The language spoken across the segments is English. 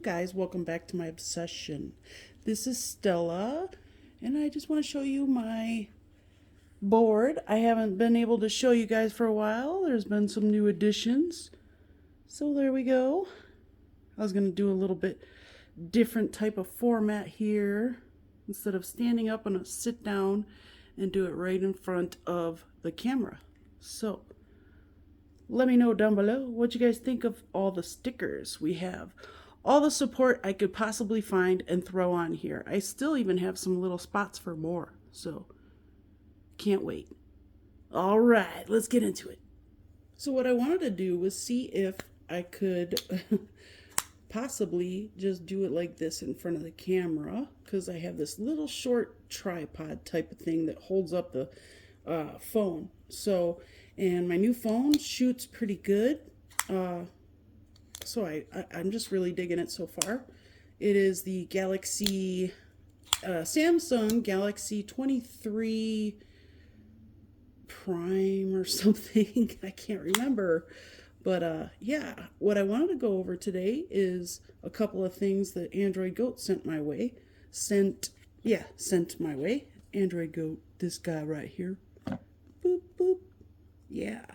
guys, welcome back to my obsession. This is Stella, and I just want to show you my board. I haven't been able to show you guys for a while. There's been some new additions. So there we go. I was going to do a little bit different type of format here. Instead of standing up, I'm going to sit down and do it right in front of the camera. So let me know down below what you guys think of all the stickers we have. All the support I could possibly find and throw on here. I still even have some little spots for more, so can't wait. All right, let's get into it. So what I wanted to do was see if I could possibly just do it like this in front of the camera, because I have this little short tripod type of thing that holds up the phone. So, and my new phone shoots pretty good. So I'm just really digging it so far. It is the Galaxy, Samsung Galaxy 23 Prime or something. I can't remember. But yeah, what I wanted to go over today is a couple of things that Android Goat sent my way. Sent my way. Android Goat, this guy right here. Boop, boop. Yeah.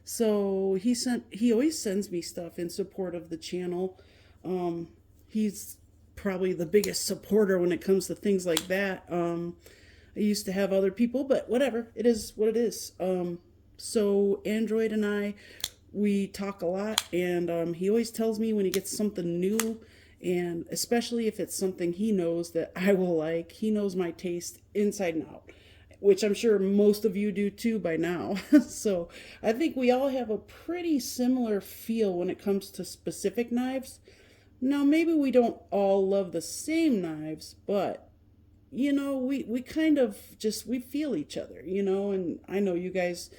So he always sends me stuff in support of the channel. He's probably the biggest supporter when it comes to things like that. I used to have other people, but whatever, it is what it is. So Android and we talk a lot, and he always tells me when he gets something new, and especially if it's something he knows that I will like. He knows my taste inside and out, which I'm sure most of you do too by now. So I think we all have a pretty similar feel when it comes to specific knives. Now, maybe we don't all love the same knives, but, you know, we kind of just, we feel each other, you know, and I know you guys,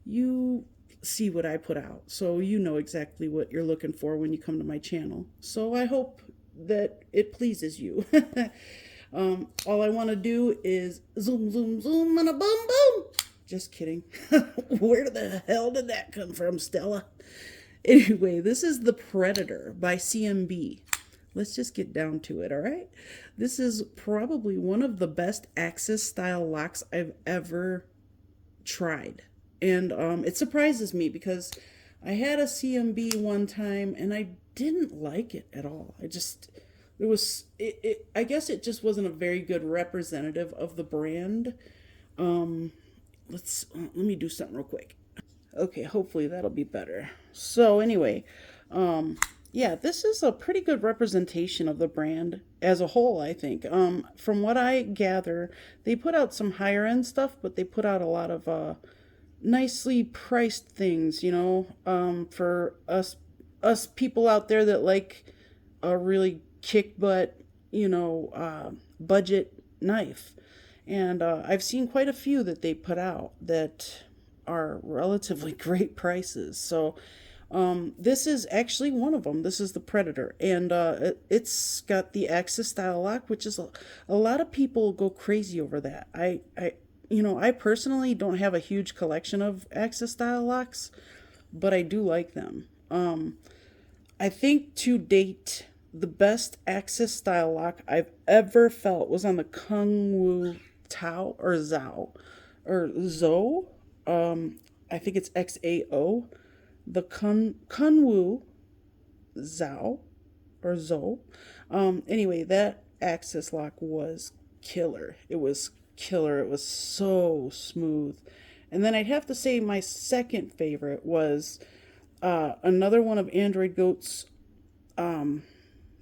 you see what I put out, so you know exactly what you're looking for when you come to my channel. So I hope that it pleases you. All I want to do is zoom, zoom, zoom, and a boom, boom. Just kidding. Where the hell did that come from, Stella? Anyway, this is the Predator by CMB. Let's just get down to it, all right? This is probably one of the best Axis style locks I've ever tried. And it surprises me because I had a CMB one time and I didn't like it at all. I guess it just wasn't a very good representative of the brand. Let me do something real quick. Okay, hopefully that'll be better. So anyway, yeah, this is a pretty good representation of the brand as a whole, I think. From what I gather, they put out some higher end stuff, but they put out a lot of nicely priced things, you know, for us people out there that like a really kick butt, you know, budget knife. And I've seen quite a few that they put out that are relatively great prices. So this is actually one of them. This is the Predator, and it's got the Axis style lock, which is a lot of people go crazy over that. I personally don't have a huge collection of Axis style locks, but I do like them. I think to date, the best Axis style lock I've ever felt was on the Kungwu Tao or Zhao or Zhou. I think it's XAO. The Kungwu Zhao or Zhou. Anyway, that Axis lock was killer. It was killer. It was so smooth. And then I'd have to say my second favorite was another one of Android Goat's.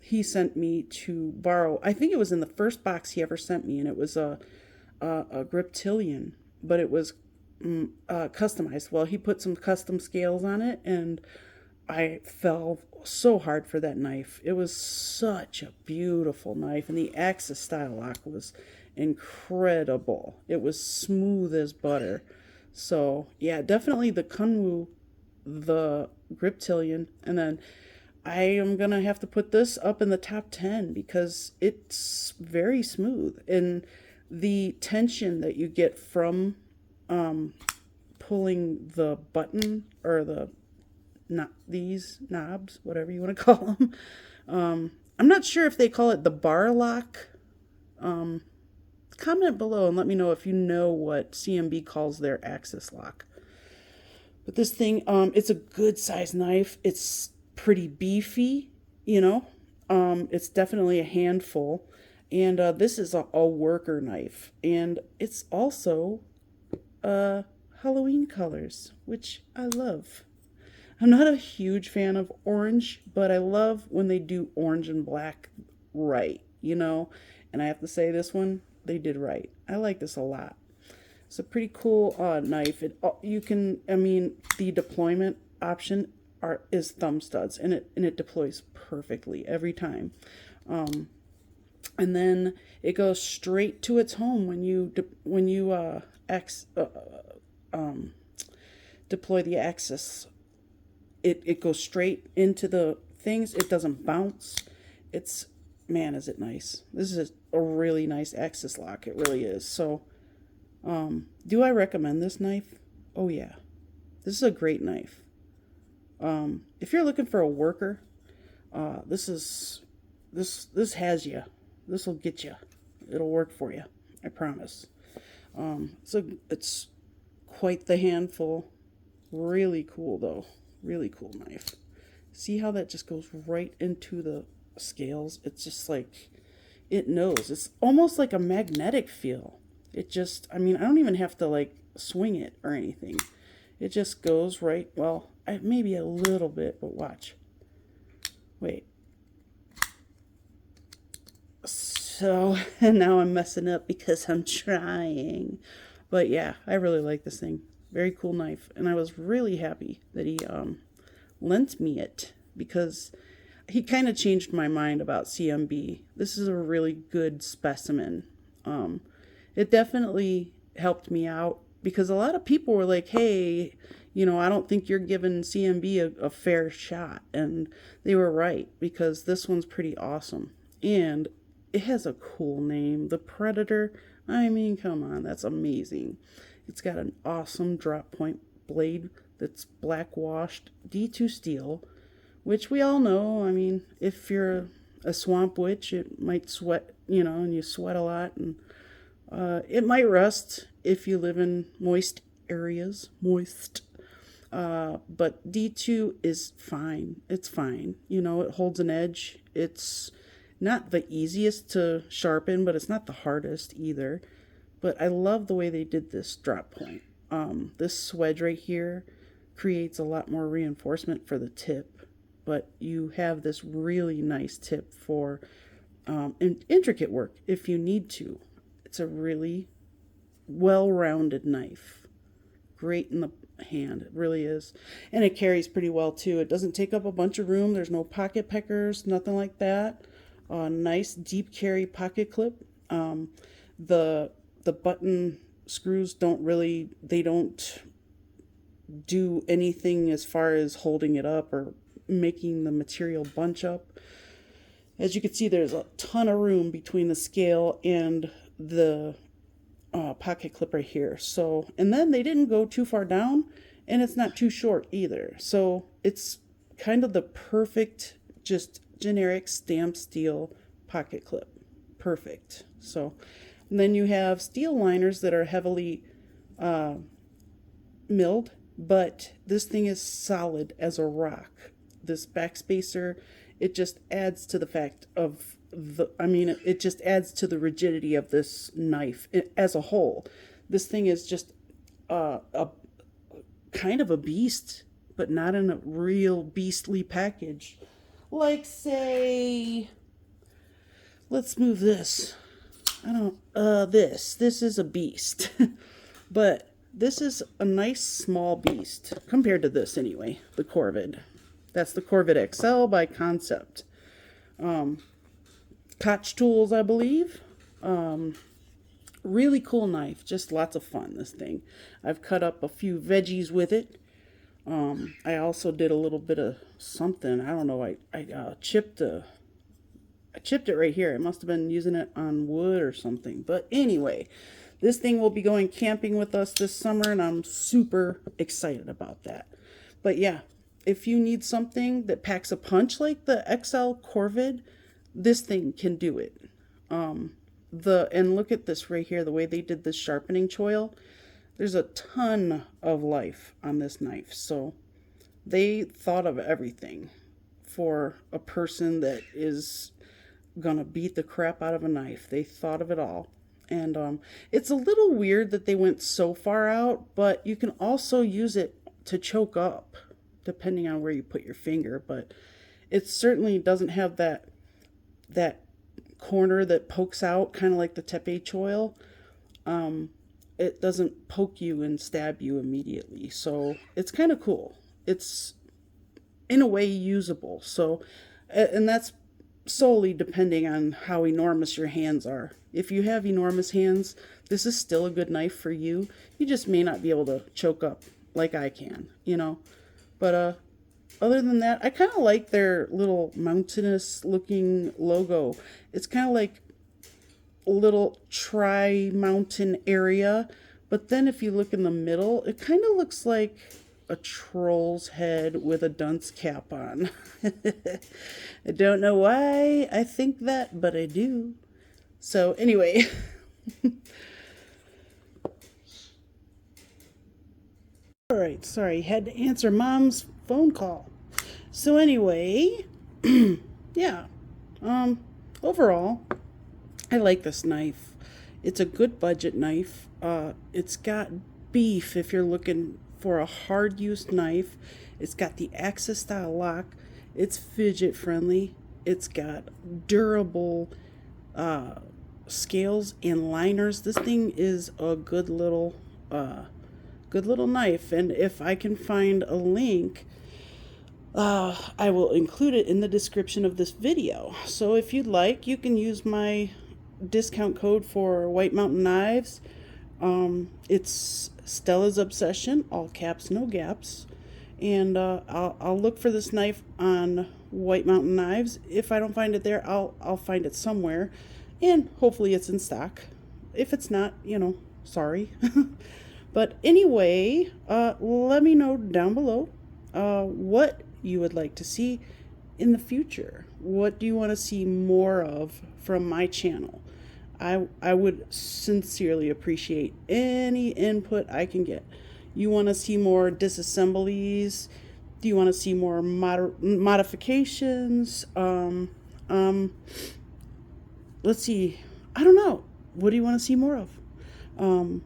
He sent me to borrow. I think it was in the first box he ever sent me, and it was a Griptilian, but it was customized. Well, he put some custom scales on it, and I fell so hard for that knife. It was such a beautiful knife, and the Axis style lock was incredible. It was smooth as butter. So yeah, definitely the Kunwu, the Griptilian, and then I am gonna have to put this up in the top 10 because it's very smooth, and the tension that you get from pulling the button or these knobs, whatever you want to call them, I'm not sure if they call it the bar lock. Comment below and let me know if you know what CMB calls their axis lock. But this thing, it's a good size knife. It's pretty beefy, you know. It's definitely a handful. And this is a worker knife. And it's also Halloween colors, which I love. I'm not a huge fan of orange, but I love when they do orange and black right, you know. And I have to say, this one, they did right. I like this a lot. It's a pretty cool knife. You can, I mean, the deployment option is thumb studs, and it deploys perfectly every time. And then it goes straight to its home when you deploy the axis. It goes straight into the things. It doesn't bounce. It's, man, is it nice. This is a really nice axis lock. It really is. So, do I recommend this knife? Oh yeah. This is a great knife. If you're looking for a worker, this has you. This will get you. It'll work for you. I promise. So it's quite the handful. Really cool though. Really cool knife. See how that just goes right into the scales? It's just like, it knows. It's almost like a magnetic feel. It just, I mean, I don't even have to like swing it or anything. It just goes right, well, maybe a little bit, but watch. Wait. So, and now I'm messing up because I'm trying. But yeah, I really like this thing. Very cool knife. And I was really happy that he lent me it, because he kind of changed my mind about CMB. This is a really good specimen. It definitely helped me out, because a lot of people were like, hey, you know, I don't think you're giving CMB a fair shot. And they were right, because this one's pretty awesome. And it has a cool name, the Predator. I mean, come on, that's amazing. It's got an awesome drop point blade that's black washed D2 steel, which we all know. I mean, if you're a swamp witch, it might sweat, you know, and you sweat a lot, and it might rust if you live in moist areas. But D2 is fine. It's fine. You know, it holds an edge. It's not the easiest to sharpen, but it's not the hardest either. But I love the way they did this drop point. This swedge right here creates a lot more reinforcement for the tip, but you have this really nice tip for intricate work if you need to. It's a really well-rounded knife. Great in the hand, it really is. And it carries pretty well too. It doesn't take up a bunch of room. There's no pocket peckers, nothing like that. Nice deep carry pocket clip. The button screws don't do anything as far as holding it up or making the material bunch up. As you can see, there's a ton of room between the scale and the pocket clip right here. So, and then they didn't go too far down, and it's not too short either. So it's kind of the perfect, just generic stamped steel pocket clip. Perfect. So, and then you have steel liners that are heavily milled, but this thing is solid as a rock. This backspacer, it just adds to the fact of it just adds to the rigidity of this knife as a whole. This thing is just a kind of a beast, but not in a real beastly package. Like, say, let's move this. This is a beast. But this is a nice small beast compared to this anyway, the Corvid. That's the Corvid XL by Concept. Koch tools, I believe. Really cool knife, just lots of fun, this thing. I've cut up a few veggies with it. I also did a little bit of something. I don't know. I chipped it right here. I must have been using it on wood or something. But anyway, this thing will be going camping with us this summer, and I'm super excited about that. But yeah, if you need something that packs a punch like the XL Corvid, this thing can do it. And look at this right here, the way they did this sharpening choil. There's a ton of life on this knife. So they thought of everything for a person that is gonna beat the crap out of a knife. They thought of it all. And it's a little weird that they went so far out, but you can also use it to choke up, depending on where you put your finger. But it certainly doesn't have that corner that pokes out, kind of like the tepe choil. It doesn't poke you and stab you immediately, so it's kind of cool. It's in a way usable. So, and that's solely depending on how enormous your hands are. If you have enormous hands, this is still a good knife for you. You just may not be able to choke up like I can, you know. But other than that, I kind of like their little mountainous looking logo. It's kind of like a little tri-mountain area, but then if you look in the middle, it kind of looks like a troll's head with a dunce cap on. I don't know why I think that, but I do. So anyway, all right, sorry, had to answer mom's phone call. So anyway, yeah, overall, I like this knife. It's a good budget knife. It's got beef if you're looking for a hard use knife. It's got the axis style lock. It's fidget friendly. It's got durable scales and liners. This thing is a good little knife. And if I can find a link, I will include it in the description of this video. So if you'd like, you can use my discount code for White Mountain Knives. It's Stella's Obsession, all caps, no gaps. And I'll look for this knife on White Mountain Knives. If I don't find it there, I'll find it somewhere, and hopefully it's in stock. If it's not, sorry. But anyway, let me know down below what you would like to see in the future. What do you want to see more of from my channel? I would sincerely appreciate any input I can get. You want to see more disassemblies? Do you want to see more modifications? Let's see. I don't know. What do you want to see more of? On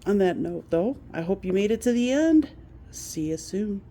that note, though, I hope you made it to the end. See you soon.